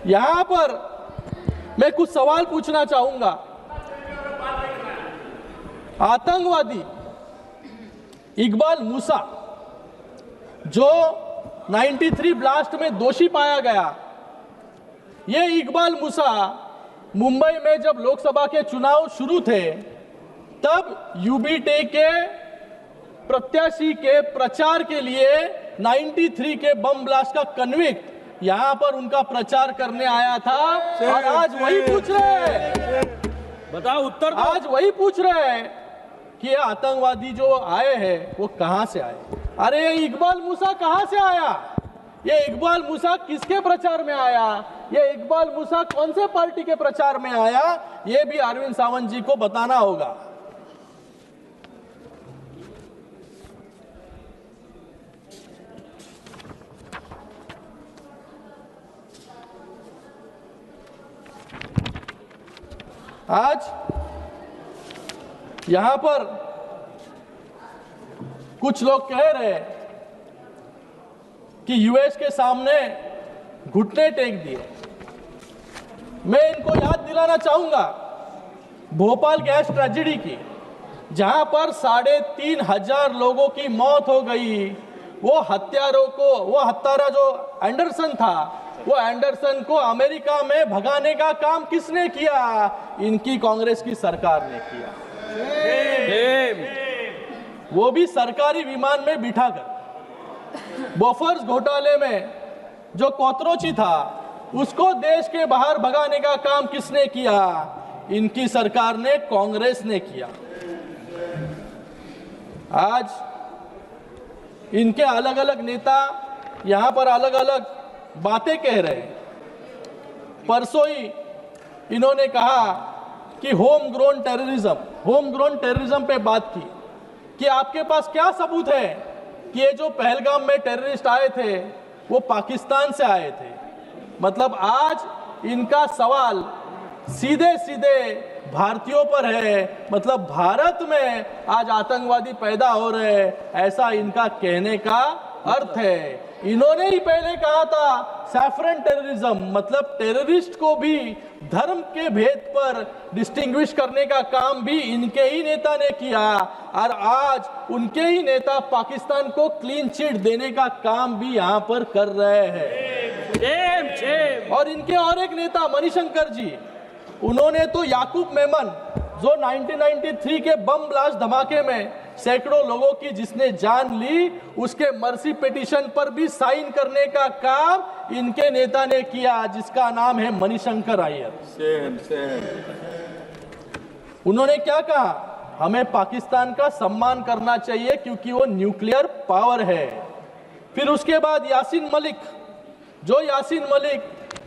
यहां पर मैं कुछ सवाल पूछना चाहूंगा। आतंकवादी इकबाल मूसा जो 93 ब्लास्ट में दोषी पाया गया, ये इकबाल मूसा मुंबई में जब लोकसभा के चुनाव शुरू थे तब यूबीटे के प्रत्याशी के प्रचार के लिए 93 के बम ब्लास्ट का कन्विक्ट यहां पर उनका प्रचार करने आया था। और आज वही पूछ रहे हैं, बताओ उत्तर दो। आज वही पूछ रहे हैं कि ये आतंकवादी जो आए हैं वो कहां से आए। अरे ये इकबाल मूसा कहां से आया? ये इकबाल मूसा किसके प्रचार में आया? ये इकबाल मूसा कौन से पार्टी के प्रचार में आया? ये भी अरविंद सावंत जी को बताना होगा। आज यहां पर कुछ लोग कह रहे हैं कि यूएस के सामने घुटने टेक दिए। मैं इनको याद दिलाना चाहूंगा भोपाल गैस ट्रेजेडी की, जहां पर 3,500 लोगों की मौत हो गई। वो हत्यारा जो एंडरसन था, वो एंडरसन को अमेरिका में भगाने का काम किसने किया? इनकी कांग्रेस की सरकार ने किया। वो भी सरकारी विमान में बिठाकर। बोफर्स घोटाले में जो कोतरोची था उसको देश के बाहर भगाने का काम किसने किया? इनकी सरकार ने, कांग्रेस ने किया। आज इनके अलग अलग नेता यहां पर अलग अलग बातें कह रहे हैं। परसों ही इन्होंने कहा कि होम ग्रोन टेररिज्म पे बात की कि आपके पास क्या सबूत है कि ये जो पहलगाम में टेररिस्ट आए थे वो पाकिस्तान से आए थे। मतलब आज इनका सवाल सीधे सीधे भारतीयों पर है। मतलब भारत में आज आतंकवादी पैदा हो रहे हैं, ऐसा इनका कहने का अर्थ है। इन्होंने ही पहले कहा था सैफरन टेररिज्म, मतलब टेररिस्ट को भी धर्म के भेद पर डिस्टिंग्विश करने का काम भी इनके ही नेता ने किया। और आज उनके ही नेता पाकिस्तान को क्लीन चिट देने का काम भी यहाँ पर कर रहे हैं। और इनके और एक नेता मणिशंकर जी, उन्होंने तो याकूब मेमन जो 1993 के बम ब्लास्ट धमाके में सैकड़ों लोगों की जिसने जान ली, उसके मर्सी पिटीशन पर भी साइन करने का काम इनके नेता ने किया, जिसका नाम है मणिशंकर अय्यर। उन्होंने क्या कहा? हमें पाकिस्तान का सम्मान करना चाहिए क्योंकि वो न्यूक्लियर पावर है। फिर उसके बाद यासीन मलिक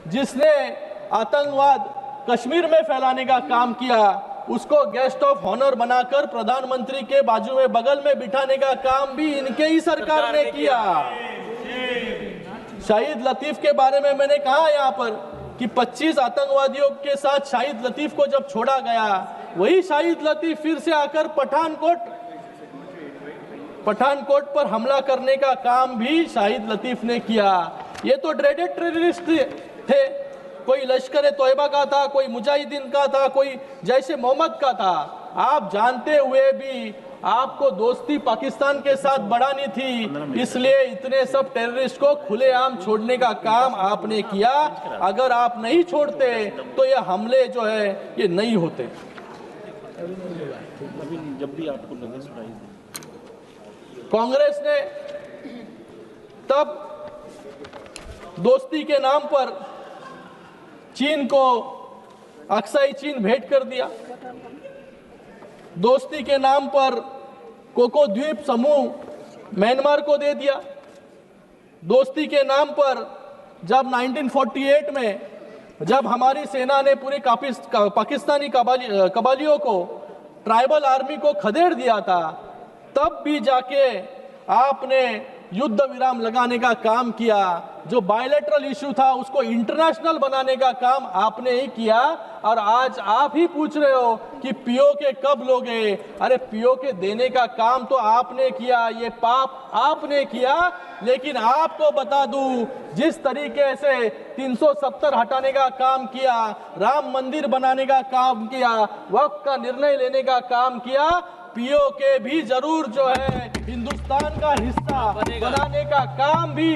जिसने आतंकवाद कश्मीर में फैलाने का काम किया, उसको गेस्ट ऑफ ऑनर बनाकर प्रधानमंत्री के बाजू में बगल में बिठाने का काम भी इनके ही सरकार ने किया। शाहिद लतीफ के बारे में मैंने कहा यहाँ पर कि 25 आतंकवादियों के साथ शाहिद लतीफ को जब छोड़ा गया, वही शाहिद लतीफ फिर से आकर पठानकोट पर हमला करने का काम भी शाहिद लतीफ ने किया। ये तो ड्रेडेड टेररिस्ट थे, कोई लश्कर ए तोयबा का था, कोई मुजाहिदीन का था, कोई जैश ए मोहम्मद का था। आप जानते हुए भी आपको दोस्ती पाकिस्तान के साथ बढ़ानी थी, इसलिए इतने सब टेररिस्ट को खुलेआम छोड़ने का काम आपने किया। अगर आप नहीं छोड़ते तो ये हमले जो है ये नहीं होते। जब भी आपको लगे कांग्रेस ने तब दोस्ती के नाम पर चीन को अक्साई चीन भेंट कर दिया। दोस्ती के नाम पर कोको द्वीप समूह म्यांमार को दे दिया। दोस्ती के नाम पर जब 1948 में जब हमारी सेना ने पूरे पाकिस्तानी कबालियों को, ट्राइबल आर्मी को खदेड़ दिया था, तब भी जाके आपने युद्ध विराम लगाने का काम किया, जो बायलैटरल इशू था उसको इंटरनेशनल बनाने का काम आपने ही किया, और आज आप ही पूछ रहे हो कि पीओके कब लोगे। अरे पीओके देने का काम तो आपने किया, ये पाप आपने किया। लेकिन आपको बता दूं, जिस तरीके से 370 हटाने का काम किया, राम मंदिर बनाने का काम किया, वक्त का निर्णय लेने का काम किया, पीओके भी जरूर जो है हिंदुस्तान का हिस्सा बनाने का काम भी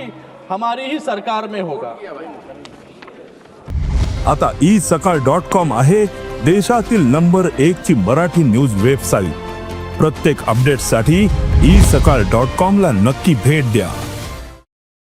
हमारी ही सरकार में होगा। आता isakal.com आहे देशातील नंबर 1 ची मराठी न्यूज वेबसाईट। प्रत्येक अपडेटसाठी isakal.com ला नक्की भेट द्या।